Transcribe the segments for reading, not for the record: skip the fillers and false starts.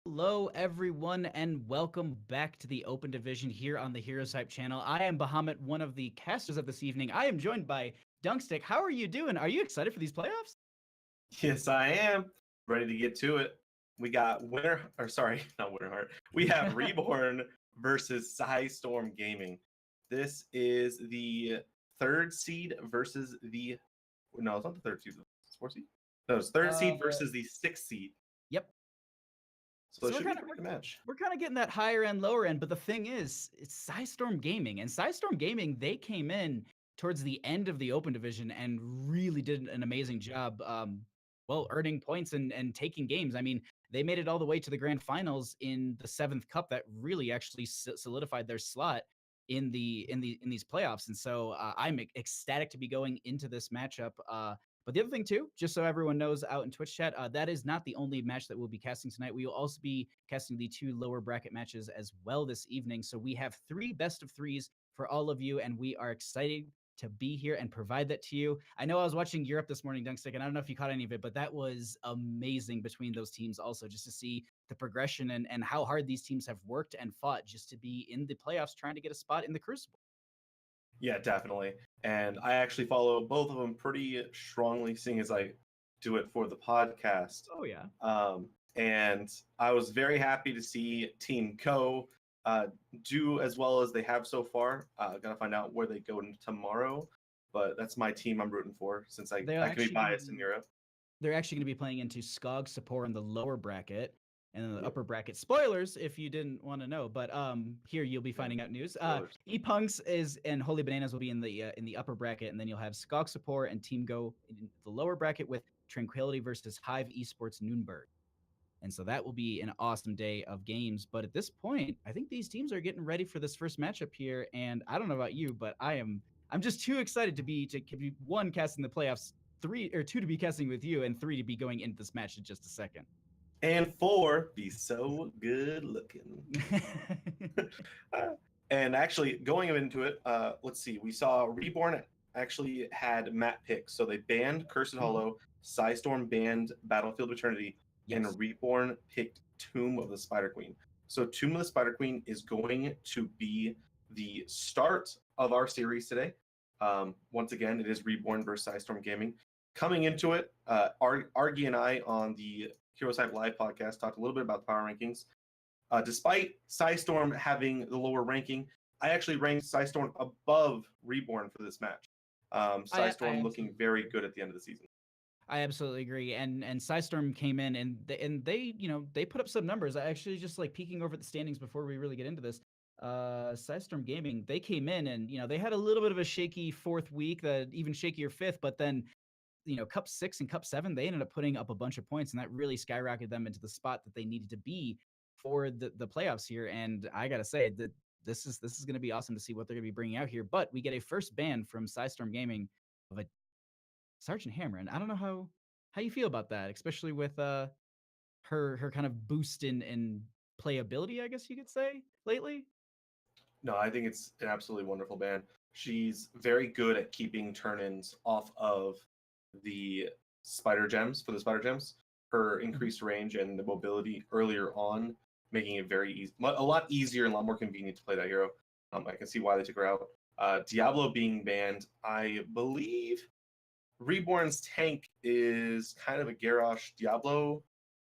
Hello, everyone, and welcome back to the Open Division here on the HeroesHype channel. I am Bahamut, one of the casters of this evening. I am joined by Dunkstik. How are you doing? Are you excited for these playoffs? Yes, I am. Ready to get to it. We got not Winterheart. We have Reborn versus PSISTORM Gaming. This is the third seed versus no, it's not the third seed. It's fourth seed? No, it's third seed versus the sixth seed. Yep. So it should be a good match. We're kind of getting that higher end, lower end, but the thing is, it's PSISTORM Gaming. And PSISTORM Gaming, they came in towards the end of the Open Division and really did an amazing job, earning points and taking games. I mean, they made it all the way to the grand finals in the 7th cup that really actually solidified their slot in these playoffs. And so I'm ecstatic to be going into this matchup. But the other thing too, just so everyone knows out in Twitch chat, that is not the only match that we'll be casting tonight. We will also be casting the 2 lower bracket matches as well this evening. So we have 3 best of 3s for all of you, and we are excited to be here and provide that to you. I know I was watching Europe this morning, Dunkstik, and I don't know if you caught any of it, but that was amazing between those teams also, just to see the progression and how hard these teams have worked and fought just to be in the playoffs trying to get a spot in the Crucible. Yeah, definitely. And I actually follow both of them pretty strongly, seeing as I do it for the podcast. Oh, yeah. And I was very happy to see Team Co do as well as they have so far. Gonna find out where they go tomorrow, but that's my team I'm rooting for since I can be biased in Europe. They're actually going to be playing into Skog Support in the lower bracket and in the upper bracket. Spoilers if you didn't want to know, but here you'll be finding out news. E-Punks and Holy Bananas will be in the upper bracket, and then you'll have Skog Support and Team Go in the lower bracket with Tranquility versus Hive Esports Nürnberg. And so that will be an awesome day of games. But at this point, I think these teams are getting ready for this first matchup here. And I don't know about you, but I'm just too excited to be one, casting the playoffs, 2 to be casting with you, and 3 to be going into this match in just a second. And 4, be so good looking. And actually, going into it, let's see. We saw Reborn actually had map picks. So they banned Cursed Hollow, PSISTORM banned Battlefield Eternity, and Reborn picked Tomb of the Spider Queen. So Tomb of the Spider Queen is going to be the start of our series today. Once again, it is Reborn versus PSISTORM Gaming. Coming into it, Argy and I on the HeroesHype Live podcast talked a little bit about the power rankings. Despite PSISTORM having the lower ranking, I actually ranked PSISTORM above Reborn for this match. PSISTORM looking very good at the end of the season. I absolutely agree. And PSISTORM came in and they they put up some numbers. I actually just like peeking over the standings before we really get into this. PSISTORM Gaming, they came in and they had a little bit of a shaky 4th week, even shakier 5th, but then Cup 6 and Cup 7, they ended up putting up a bunch of points, and that really skyrocketed them into the spot that they needed to be for the playoffs here. And I gotta say that this is going to be awesome to see what they're going to be bringing out here. But we get a first ban from PSISTORM Gaming of a Sergeant Hammer, and I don't know how you feel about that, especially with her kind of boost in playability, I guess you could say, lately. No, I think it's an absolutely wonderful ban. She's very good at keeping turn-ins off of the spider gems. For the spider gems, her increased range and the mobility earlier on, making it very easy, a lot easier and a lot more convenient to play that hero. I can see why they took her out. Diablo being banned, I believe Reborn's tank is kind of a Garrosh Diablo.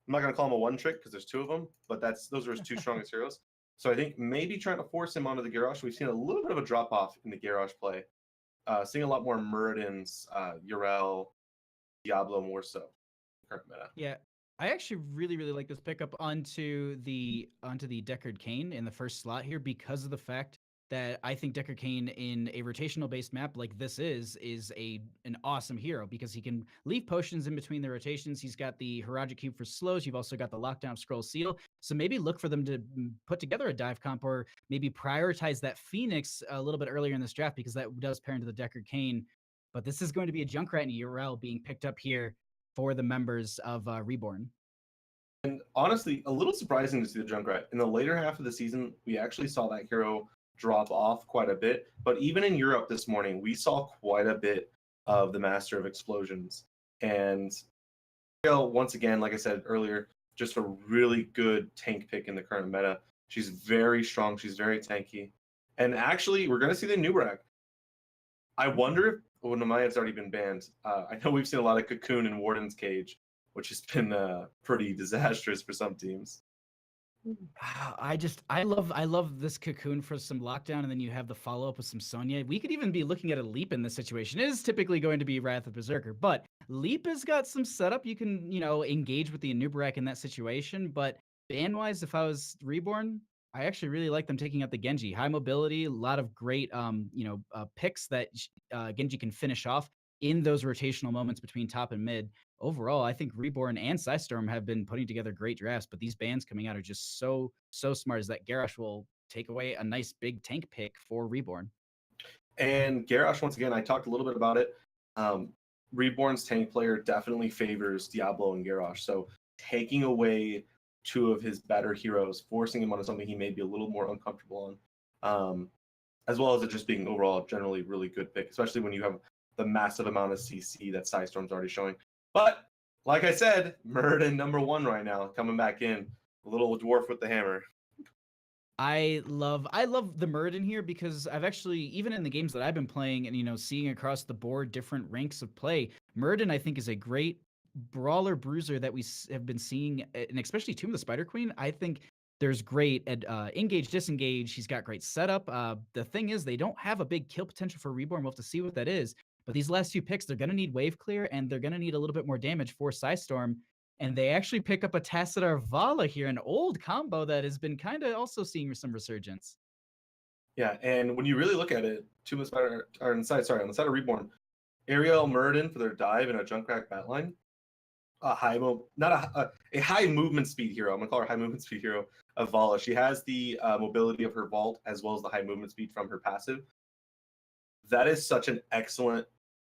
I'm not going to call him a one-trick because there's 2 of them, but those are his 2 strongest heroes. So I think maybe trying to force him onto the Garrosh. We've seen a little bit of a drop-off in the Garrosh play. Seeing a lot more Muradins, Yrel, Diablo more so. Current meta. Yeah, I actually really like this pickup onto the Deckard Cain in the first slot here because of the fact that I think Deckard Cain in a rotational based map like this is an awesome hero because he can leave potions in between the rotations. He's got the Haraja Cube for slows. You've also got the Lockdown Scroll Seal. So maybe look for them to put together a dive comp or maybe prioritize that Phoenix a little bit earlier in this draft because that does pair into the Deckard Cain. But this is going to be a Junkrat and Yrel being picked up here for the members of Reborn. And honestly, a little surprising to see the Junkrat. In the later half of the season, we actually saw that hero drop off quite a bit. But even in Europe this morning, we saw quite a bit of the Master of Explosions. And once again, like I said earlier, just a really good tank pick in the current meta. She's very strong. She's very tanky. And actually, we're going to see the Nubrak. I wonder if Namia's already been banned. I know we've seen a lot of Cocoon and Warden's Cage, which has been pretty disastrous for some teams. I love this Cocoon for some lockdown, and then you have the follow up with some Sonya. We could even be looking at a Leap in this situation. It is typically going to be Wrath of Berserker, but Leap has got some setup. You can, engage with the Anubarak in that situation. But ban wise, if I was Reborn, I actually really like them taking out the Genji. High mobility, a lot of great picks that Genji can finish off in those rotational moments between top and mid. Overall, I think Reborn and PSISTORM have been putting together great drafts, but these bans coming out are just so smart. Is that Garrosh will take away a nice big tank pick for Reborn. And Garrosh, once again, I talked a little bit about it. Reborn's tank player definitely favors Diablo and Garrosh. So taking away two of his better heroes, forcing him onto something he may be a little more uncomfortable on, as well as it just being overall generally really good pick, especially when you have the massive amount of CC that PSISTORM's already showing. But like I said, Muradin #1 right now, coming back in, a little dwarf with the hammer. I love the Muradin here because I've actually, even in the games that I've been playing and seeing across the board different ranks of play, Muradin I think is a great brawler bruiser that we have been seeing, and especially Tomb of the Spider Queen. I think there's great engage, disengage. He's got great setup. The thing is, they don't have a big kill potential for Reborn. We'll have to see what that is. But these last two picks, they're going to need wave clear, and they're going to need a little bit more damage for PSISTORM. And they actually pick up a Tassadar Vala here, an old combo that has been kind of also seeing some resurgence. Yeah, and when you really look at it, Tomb of the Spider, or on the side of Reborn, Ariel Muradin for their dive and a Junkrat Batline, a high movement speed hero. I'm gonna call her high movement speed hero of Vala. She has the mobility of her vault as well as the high movement speed from her passive. That is such an excellent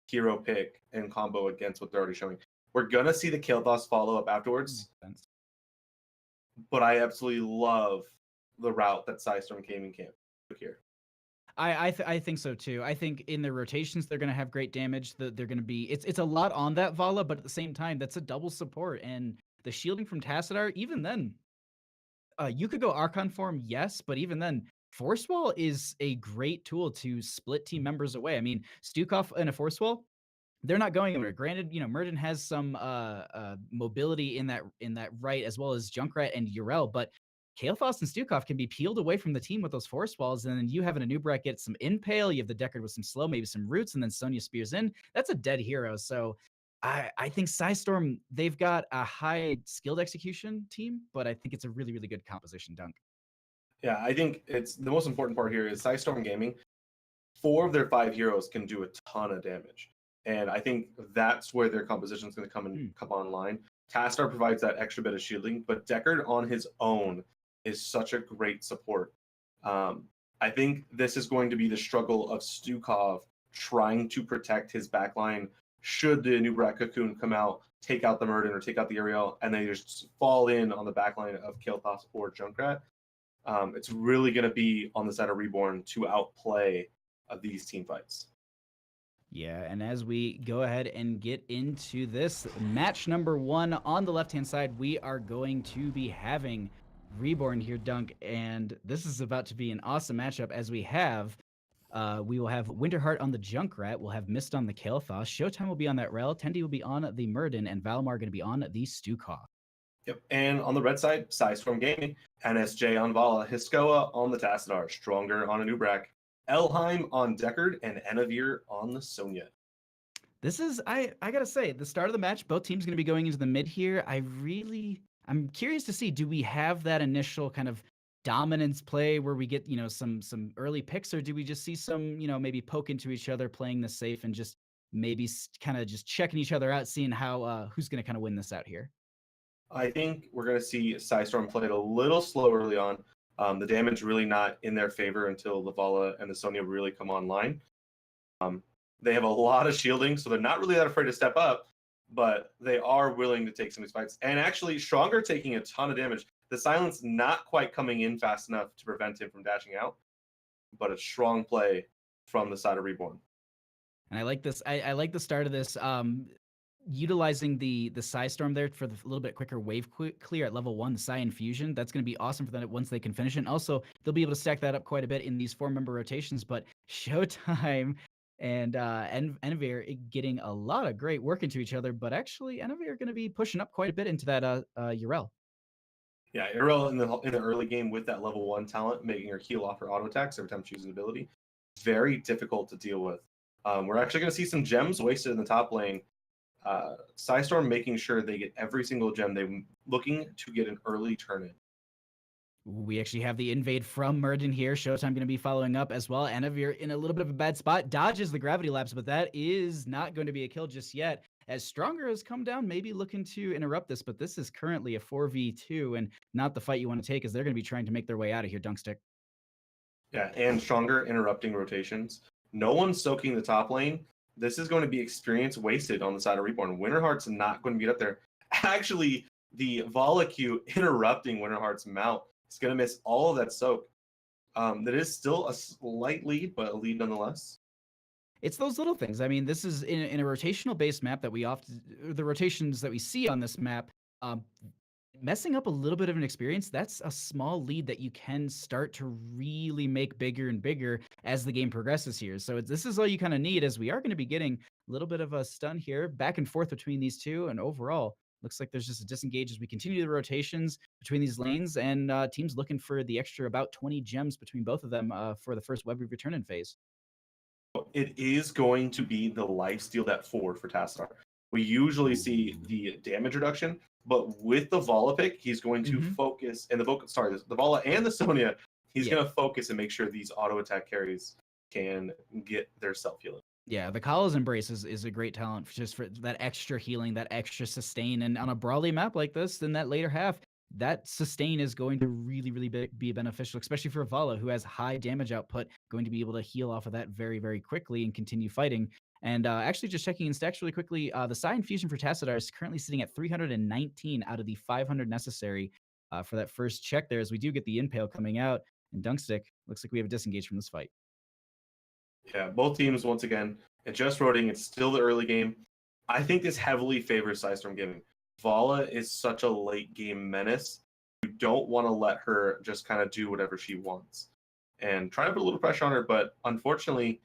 hero pick and combo against what they're already showing. We're gonna see the Kael'thas follow up afterwards, but I absolutely love the route that PSISTORM Gaming Camp took here. I think so too. I think in their rotations they're going to have great damage. They're going to be it's a lot on that Vala, but at the same time that's a double support, and the shielding from Tassadar. Even then, you could go Archon form, yes, but even then, Force Wall is a great tool to split team members away. I mean, Stukov in a Force Wall, they're not going anywhere. Granted, Muradin has some mobility in that right, as well as Junkrat and Yrel, but Kael'thas and Stukov can be peeled away from the team with those force walls, and then you have an Anubarak get some impale, you have the Deckard with some slow, maybe some roots, and then Sonya spears in. That's a dead hero. So I think PSISTORM, they've got a high skilled execution team, but I think it's a really, really good composition, Dunk. Yeah, I think it's the most important part here is PSISTORM Gaming. 4 of their 5 heroes can do a ton of damage. And I think that's where their composition is going to come online. Tassadar provides that extra bit of shielding, but Deckard on his own is such a great support. I think this is going to be the struggle of Stukov trying to protect his backline should the Anubarak Cocoon come out, take out the Muradin or take out the Ariel, and they just fall in on the backline of Kael'thas or Junkrat. It's really going to be on the side of Reborn to outplay these team fights. Yeah, and as we go ahead and get into this match number 1 on the left-hand side, we are going to be having Reborn here, Dunk, and this is about to be an awesome matchup as we will have Winterheart on the Junkrat, we'll have Mist on the Kael'thas, Showtime will be on that Rel, Tendi will be on the Muradin, and Valimar going to be on the Stukov. Yep, and on the red side, PSISTORM Gaming, NSJ on Vala, Hiskoa on the Tassadar, Stronger on Anubarak, Elheim on Deckard, and Enavir on the Sonya. This is, I gotta say, the start of the match, both teams going to be going into the mid here. I'm curious to see, do we have that initial kind of dominance play where we get, some early picks, or do we just see some, maybe poke into each other, playing this safe and just maybe kind of just checking each other out, seeing how, who's going to kind of win this out here? I think we're going to see PSISTORM play it a little slow early on. The damage really not in their favor until the Vala and the Sonya really come online. They have a lot of shielding, so they're not really that afraid to step up, but they are willing to take some of these fights. And actually, Stronger taking a ton of damage. The silence not quite coming in fast enough to prevent him from dashing out, but a strong play from the side of Reborn. And I like this. I like the start of this. utilizing the Psystorm there for the little bit quicker wave clear at level 1, the Psy Infusion. That's going to be awesome for them once they can finish it. And also, they'll be able to stack that up quite a bit in these 4-member rotations. But Showtime and Envir getting a lot of great work into each other. But actually, Envir are going to be pushing up quite a bit into that Urel. Yeah, Urel in the early game with that level 1 talent, making her heal off her auto attacks every time she uses an ability, very difficult to deal with. We're actually going to see some gems wasted in the top lane. Psystorm making sure they get every single gem. They're looking to get an early turn-in. We actually have the invade from Murden here. Showtime going to be following up as well. Envir in a little bit of a bad spot. Dodges the gravity lapse, but that is not going to be a kill just yet. As Stronger has come down, maybe looking to interrupt this, but this is currently a 4v2 and not the fight you want to take, as they're going to be trying to make their way out of here, Dunkstik. Yeah, and Stronger interrupting rotations. No one's soaking the top lane. This is going to be experience wasted on the side of Reborn. Winterheart's not going to get up there. Actually, the Vala Q interrupting Winterheart's mount is going to miss all of that soak. That is still a slight lead, but a lead nonetheless. It's those little things. I mean, this is in a rotational based map that we often, the rotations that we see on this map, messing up a little bit of an experience, that's a small lead that you can start to really make bigger and bigger as the game progresses here. So this is all you kind of need, as we are going to be getting a little bit of a stun here, back and forth between these two. And overall, looks like there's just a disengage as we continue the rotations between these lanes, and teams looking for the extra about 20 gems between both of them for the first web return in phase. It is going to be the lifesteal that forward for Tassadar. We usually see the damage reduction, but with the Vala pick, he's going to focus, and the Vala and the Sonya, he's going to focus and make sure these auto attack carries can get their self healing. Yeah, the Kala's Embrace is a great talent just for that extra healing, that extra sustain. And on a Brawly map like this, in that later half, that sustain is going to really, really be beneficial, especially for Vala, who has high damage output, going to be able to heal off of that very, very quickly and continue fighting. And actually, just checking in stacks really quickly, the Psy Infusion for Tassadar is currently sitting at 319 out of the 500 necessary for that first check there, as we do get the Impale coming out. And Dunkstik, looks like we have a disengage from this fight. Yeah, both teams, once again, just rotating. It's still the early game. I think this heavily favors Psystorm Gaming. Vala is such a late game menace. You don't want to let her just kind of do whatever she wants and try to put a little pressure on her. But unfortunately,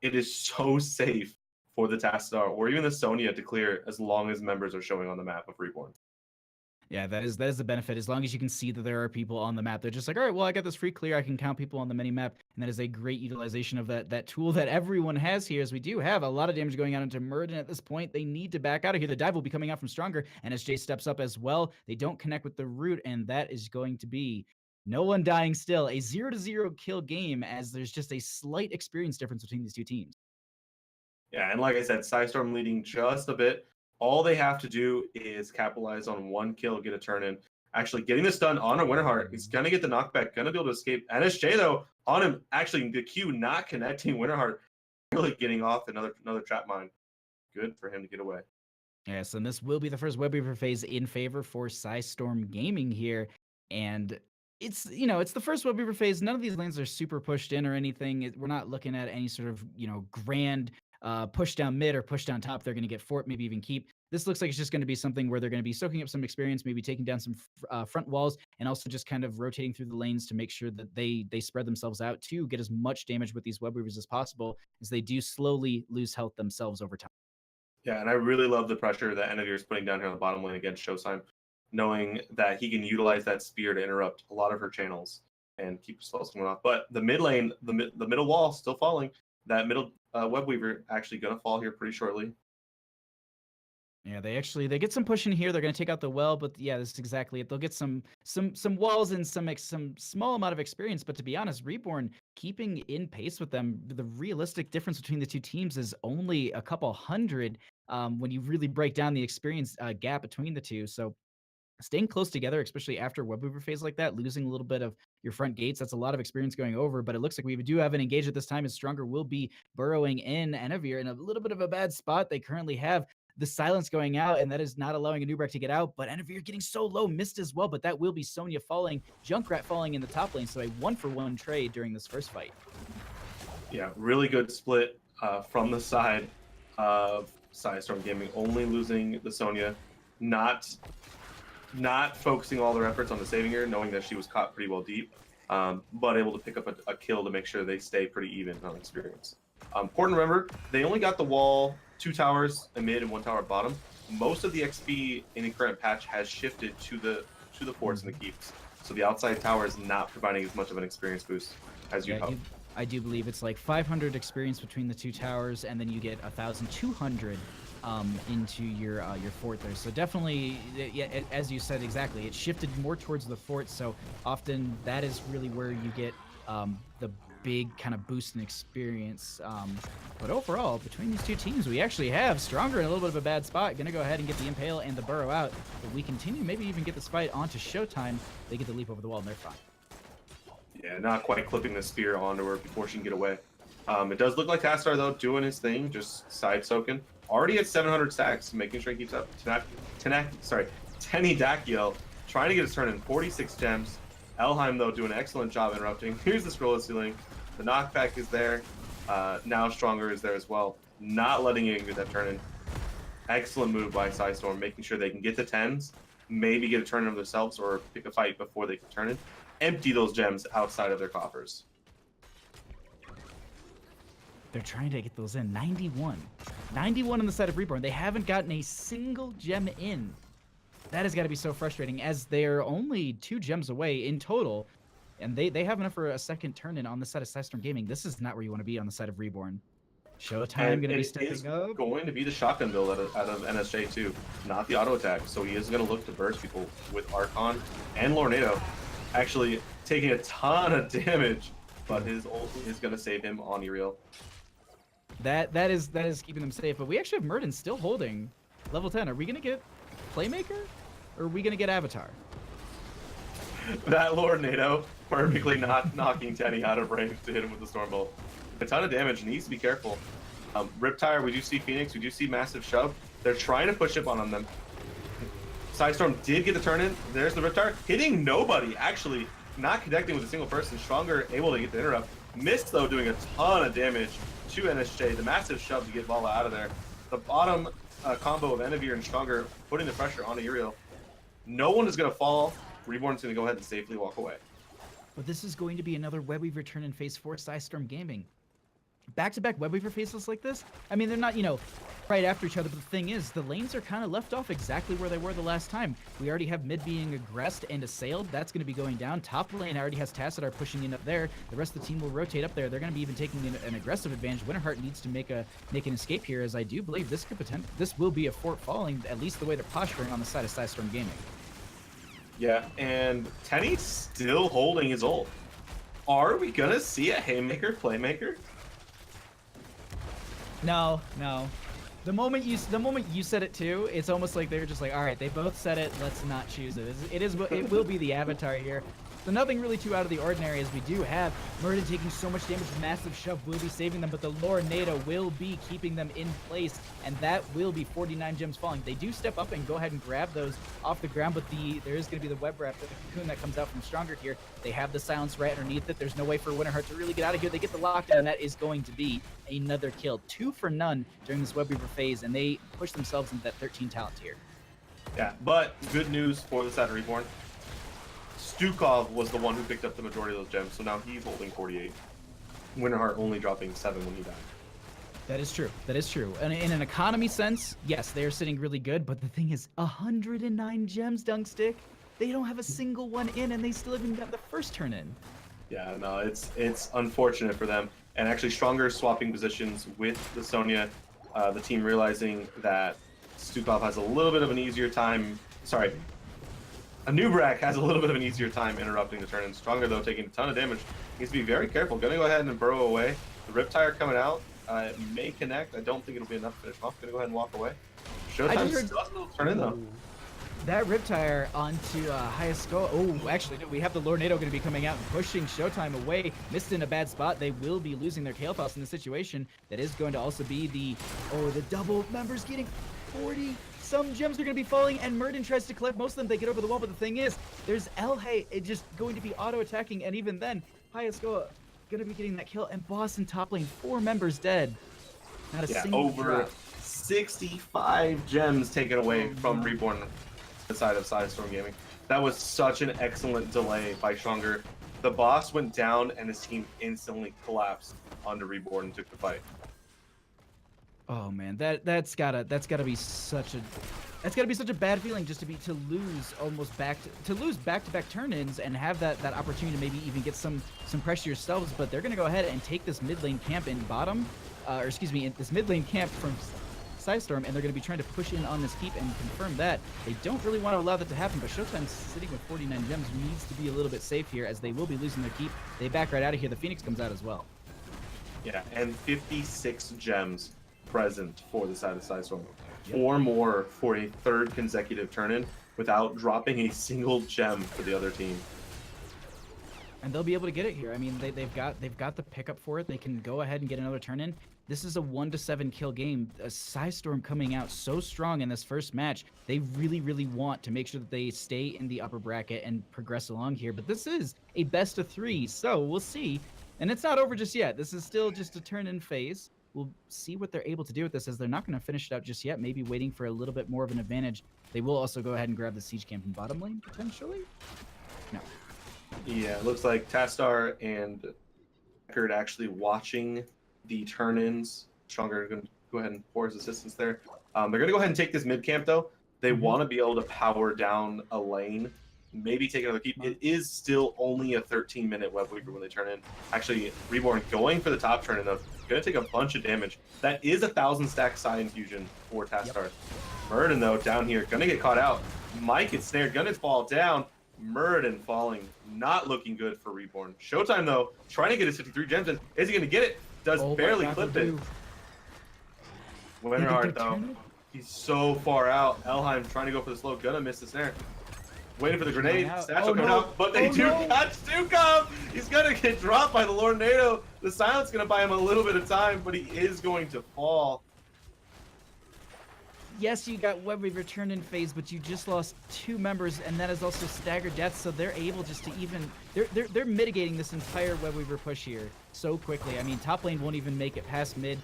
it is so safe for the Tassadar or even the Sonya to clear as long as members are showing on the map of Reborn. Yeah, that is the benefit. As long as you can see that there are people on the map, they're just like, all right, well, I got this free clear. I can count people on the mini map, and that is a great utilization of that tool that everyone has here. As we do have a lot of damage going out into Murden at this point, they need to back out of here. The dive will be coming out from Stronger, and as Jay steps up as well, they don't connect with the root, and that is going to be no one dying still. A 0-0 kill game, as there's just a slight experience difference between these two teams. Yeah, and like I said, Psystorm leading just a bit. All they have to do is capitalize on one kill, get a turn in. Actually, getting this done on a Winterheart, he's going to get the knockback, going to be able to escape. NSJ, though, on him, actually, the Q not connecting Winterheart, really getting off another trap mine. Good for him to get away. Yes, and this will be the first web weaver phase in favor for Psystorm Gaming here. And it's the first web weaver phase. None of these lanes are super pushed in or anything. We're not looking at any sort of, grand push down mid or push down top. They're going to get fort, maybe even keep. This looks like it's just going to be something where they're going to be soaking up some experience, maybe taking down some front walls, and also just kind of rotating through the lanes to make sure that they spread themselves out to get as much damage with these web weavers as possible, as they do slowly lose health themselves over time. Yeah, and I really love the pressure that Envir is putting down here on the bottom lane against Showtime, knowing that he can utilize that spear to interrupt a lot of her channels and keep spells going off. But the mid lane, the middle wall still falling. That middle web weaver actually going to fall here pretty shortly. Yeah, they get some push in here. They're going to take out the well, but yeah, this is exactly it. They'll get some walls and some small amount of experience. But to be honest, Reborn keeping in pace with them, the realistic difference between the two teams is only a couple hundred when you really break down the experience gap between the two. So staying close together, especially after web weaver phase like that, losing a little bit of your front gates, that's a lot of experience going over. But it looks like we do have an engage at this time, as Stronger will be burrowing in Envir in a little bit of a bad spot. They currently have the silence going out, and that is not allowing a Nubrak to get out. But Envir getting so low, missed as well. But that will be Sonya falling, Junkrat falling in the top lane. So a 1-for-1 trade during this first fight. Yeah, really good split from the side of PSISTORM Gaming only losing the Sonya, not focusing all their efforts on the saving her, knowing that she was caught pretty well deep, but able to pick up a kill to make sure they stay pretty even on experience. Important to remember, they only got the wall 2 towers, a mid and 1 tower at bottom. Most of the XP in the current patch has shifted to the forts and the keeps, so the outside tower is not providing as much of an experience boost as you'd hope. I do believe it's like 500 experience between the 2 towers, and then you get 1,200 into your fort there. So definitely, yeah, as you said exactly, it shifted more towards the fort. So often that is really where you get the big kind of boost in experience. But overall, between these 2 teams, we actually have Stronger in a little bit of a bad spot. Gonna go ahead and get the Impale and the Burrow out. If we continue, maybe even get this fight onto Showtime, they get the leap over the wall and they're fine. Yeah, not quite clipping the spear onto her before she can get away. It does look like Tastar, though, doing his thing, just side soaking. Already at 700 stacks, making sure he keeps up. Tenny Dakiel trying to get his turn in 46 gems. Elheim, though, doing an excellent job interrupting. Here's the scroll ceiling. The knockback is there. Now Stronger is there as well. Not letting you get that turn in. Excellent move by PSISTORM, making sure they can get the 10s, maybe get a turn in themselves or pick a fight before they can turn in. Empty those gems outside of their coffers. They're trying to get those in. 91. 91 on the side of Reborn. They haven't gotten a single gem in. That has got to be so frustrating, as they're only 2 gems away in total, and they have enough for a second turn in on the side of PSISTORM Gaming. This is not where you want to be on the side of Reborn. Showtime going to be stepping up. Going to be the shotgun build out of NSJ too, not the auto attack. So he is going to look to burst people with Archon and Lornado. Actually taking a ton of damage, but his ult is going to save him on Uriel. That is keeping them safe. But we actually have Murden still holding level 10. Are we going to get Playmaker, or are we going to get Avatar? That Lornado perfectly not knocking Tenny out of range to hit him with the Stormbolt. A ton of damage, needs to be careful. Riptire, we do see Phoenix, we do see Massive Shove. They're trying to push up on them. PSISTORM did get the turn in. There's the Riptire, hitting nobody, actually not connecting with a single person. Stronger able to get the interrupt. Missed, though, doing a ton of damage to NSJ. The Massive Shove to get Vala out of there. The bottom combo of Enavir and Stronger putting the pressure on Uriel. No one is going to fall. Reborn's going to go ahead and safely walk away. But this is going to be another Webweaver turn in phase 4 PSISTORM Gaming. Back-to-back Webweaver phases like this, I mean, they're not, right after each other, but the thing is, the lanes are kind of left off exactly where they were the last time. We already have mid being aggressed and assailed. That's going to be going down. Top lane already has Tassadar pushing in up there. The rest of the team will rotate up there. They're going to be even taking an aggressive advantage. Winterheart needs to make an escape here, as I do believe this will be a fort falling, at least the way they're posturing on the side of PSISTORM Gaming. Yeah, and Tenny's still holding his ult. Are we going to see a Haymaker Playmaker? No. The moment you said it too, it's almost like they're just like, all right, they both said it. Let's not choose it. It will be the Avatar here. So nothing really too out of the ordinary, as we do have Murden taking so much damage. Massive Shove will be saving them, but the Lornado will be keeping them in place, and that will be 49 gems falling. They do step up and go ahead and grab those off the ground, but there is going to be the web wrap, the cocoon that comes out from Stronger here. They have the silence right underneath it. There's no way for Winterheart to really get out of here. They get the lockdown, and that is going to be another kill. 2 for none during this Webweaver phase, and they push themselves into that 13 talent tier. Yeah, but good news for the side of Reborn. Stukov was the one who picked up the majority of those gems, so now he's holding 48. Winterheart only dropping 7 when he died. That is true. That is true. And in an economy sense, yes, they are sitting really good, but the thing is, 109 gems, Dunkstik. They don't have a single one in, and they still haven't got the first turn in. Yeah, no, it's unfortunate for them. And actually, Stronger swapping positions with the Sonya. The team realizing that Stukov has a little bit of an easier time. Sorry. Anubrak has a little bit of an easier time interrupting the turn, and Stronger, though, taking a ton of damage. Needs to be very careful. Gonna go ahead and burrow away. The Riptire coming out. It may connect. I don't think it'll be enough to finish off. Gonna go ahead and walk away. Showtime still has a little turn in, though. That Riptire onto highest score. Oh, actually, no, we have the Lornado going to be coming out and pushing Showtime away. Missed in a bad spot. They will be losing their Kalefaus in the situation. That is going to also be the double members getting 40. Some gems are going to be falling, and Murden tries to collect most of them. They get over the wall, but the thing is, there's Elhay just going to be auto-attacking, and even then, highest score going to be getting that kill, and Boss in top lane, 4 members dead. Not a single over drop. 65 gems taken away from Reborne, the side of PSISTORM Gaming. That was such an excellent delay by Stronger. The boss went down and his team instantly collapsed onto Reborn and took the fight. Oh man, that's gotta be such a bad feeling just to lose almost back to lose back-to-back turn-ins and have that opportunity to maybe even get some pressure yourselves. But they're gonna go ahead and take this mid lane camp in bottom, or excuse me, this mid lane camp from PSISTORM, and they're gonna be trying to push in on this keep and confirm that. They don't really want to allow that to happen, but Showtime sitting with 49 gems needs to be a little bit safe here, as they will be losing their keep. They back right out of here. The Phoenix comes out as well. Yeah, and 56 gems present for the side of PSISTORM. 4 more for a third consecutive turn-in without dropping a single gem for the other team. And they'll be able to get it here. I mean, they've got the pickup for it. They can go ahead and get another turn-in. This is a 1-to-7 kill game. PSISTORM coming out so strong in this first match. They really, really want to make sure that they stay in the upper bracket and progress along here. But this is a best of 3, so we'll see. And it's not over just yet. This is still just a turn-in phase. We'll see what they're able to do with this, as they're not going to finish it out just yet. Maybe waiting for a little bit more of an advantage. They will also go ahead and grab the siege camp in bottom lane, potentially? No. Yeah, it looks like Tastar and Eckert actually watching the turn-ins. Stronger going to go ahead and pour his assistance there. They're going to go ahead and take this mid camp, though. They want to be able to power down a lane, maybe take another keep. It is still only a 13-minute web weaver when they turn in. Actually, Reborn going for the top turn-in, though. Going to take a bunch of damage. That is 1,000 stack Psy infusion for Tastar. Yep. Murden, though, down here, going to get caught out. Mike gets snared, going to fall down. Murden falling, not looking good for Reborn. Showtime, though, trying to get his 53 gems in. Is he going to get it? Does barely clip it. Winterheart, though, he's so far out. Elheim trying to go for the slow, gonna miss the snare. Waiting for the grenade. Satchel coming out, but they do catch Stukov. He's gonna get dropped by the Lornado. The silence gonna buy him a little bit of time, but he is going to fall. Yes, you got web weaver turn in phase, but you just lost 2 members, and that is also staggered death, so they're able just to even they're mitigating this entire web weaver push here so quickly. I mean, top lane won't even make it past mid.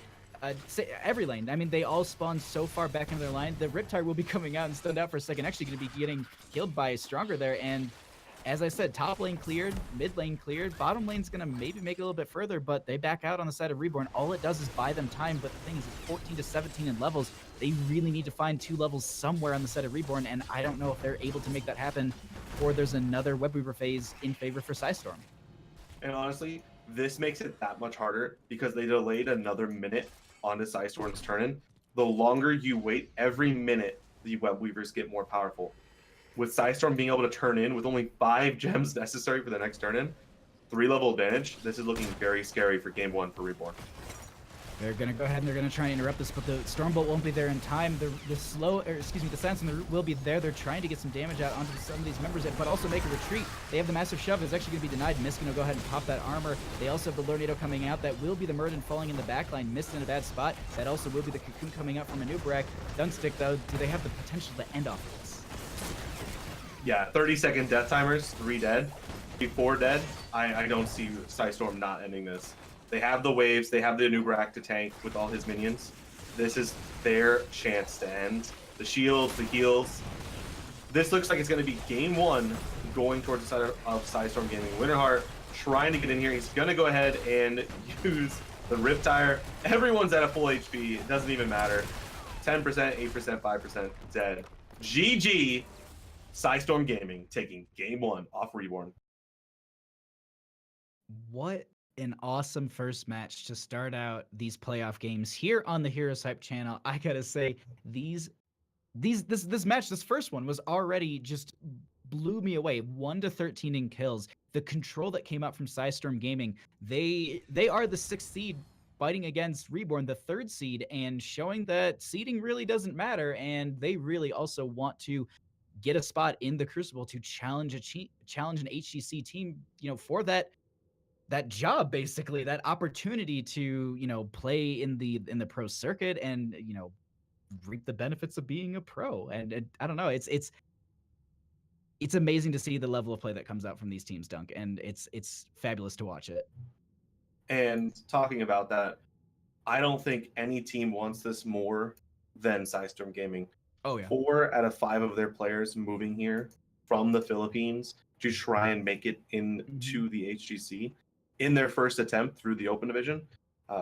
Every lane. I mean, they all spawn so far back into their line. The Riptide will be coming out and stunned out for a second. Actually going to be getting killed by Stronger there. And as I said, top lane cleared, mid lane cleared. Bottom lane's going to maybe make it a little bit further, but they back out on the side of Reborn. All it does is buy them time, but the thing is, it's 14 to 17 in levels. They really need to find 2 levels somewhere on the side of Reborn, and I don't know if they're able to make that happen, or there's another web weaver phase in favor for PSISTORM. And honestly, this makes it that much harder because they delayed another minute onto PSISTORM's turn-in. The longer you wait, every minute the web weavers get more powerful. With PSISTORM being able to turn in with only 5 gems necessary for the next turn-in, 3-level advantage, this is looking very scary for game 1 for Reborn. They're going to go ahead and they're going to try and interrupt this, but the Stormbolt won't be there in time. The silence will be there. They're trying to get some damage out onto some of these members, but also make a retreat. They have the massive shove. It's actually going to be denied. Mist going to go ahead and pop that armor. They also have the Lornado coming out. That will be the Murden falling in the backline. Mist in a bad spot. That also will be the Cocoon coming out from a new Brack. Dunkstik, though, do they have the potential to end off this? Yeah, 30-second death timers, 3 dead. Before dead, I don't see PSISTORM not ending this. They have the waves, they have the Anubrak to tank with all his minions. This is their chance to end. The shields, the heals. This looks like it's going to be game 1 going towards the side of PSISTORM Gaming. Winterheart trying to get in here. He's going to go ahead and use the Riptire. Everyone's at a full HP. It doesn't even matter. 10%, 8%, 5% dead. GG. PSISTORM Gaming taking game 1 off Reborn. What an awesome first match to start out these playoff games here on the HeroesHype channel. I gotta say, this match, this first one was already just blew me away. 1 to 13 in kills. The control that came out from PSISTORM Gaming, they are the 6th seed fighting against Reborn, the 3rd seed, and showing that seeding really doesn't matter, and they really also want to get a spot in the Crucible to challenge an HGC team, for that job, basically, that opportunity to, play in the pro circuit and, reap the benefits of being a pro. And I don't know, it's amazing to see the level of play that comes out from these teams, Dunk, and it's fabulous to watch it. And talking about that, I don't think any team wants this more than PSISTORM Gaming. Oh yeah. 4 out of 5 of their players moving here from the Philippines to try and make it Mhm. into the HGC in their first attempt through the Open Division.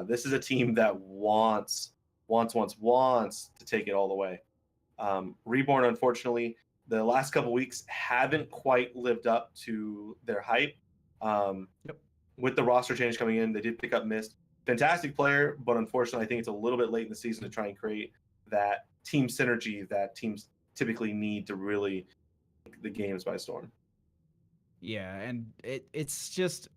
This is a team that wants to take it all the way. Reborn, unfortunately, the last couple weeks haven't quite lived up to their hype. Yep. With the roster change coming in, they did pick up Mist. Fantastic player, but unfortunately, I think it's a little bit late in the season to try and create that team synergy that teams typically need to really take the games by storm. Yeah, and it's just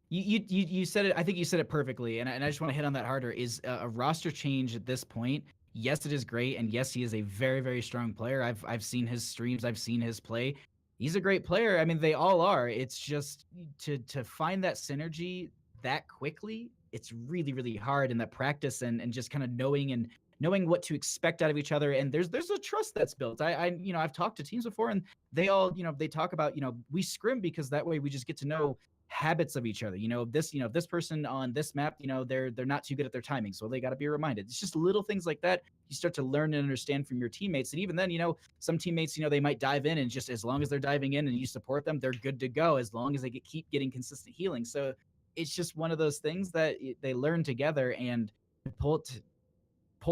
you said it. I think you said it perfectly, and I just want to hit on that harder. Is a roster change at this point? Yes, it is great, and yes, he is a very very strong player. I've seen his streams. I've seen his play. He's a great player. I mean, they all are. It's just to find that synergy that quickly. It's really really hard in that practice and just kind of knowing what to expect out of each other. And there's a trust that's built. I've talked to teams before, and they all they talk about we scrim because that way we just get to know habits of each other. This person on this map, they're not too good at their timing, so they got to be reminded. It's just little things like that you start to learn and understand from your teammates. And even then, some teammates, they might dive in, and just as long as they're diving in and you support them, they're good to go as long as they keep getting consistent healing. So it's just one of those things that they learn together, and pull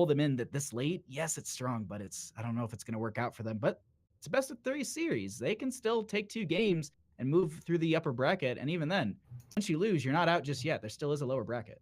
them in that this late. Yes, it's strong, but I don't know if it's going to work out for them. But it's a best of 3 series. They can still take 2 games and move through the upper bracket. And even then, once you lose, you're not out just yet. There still is a lower bracket.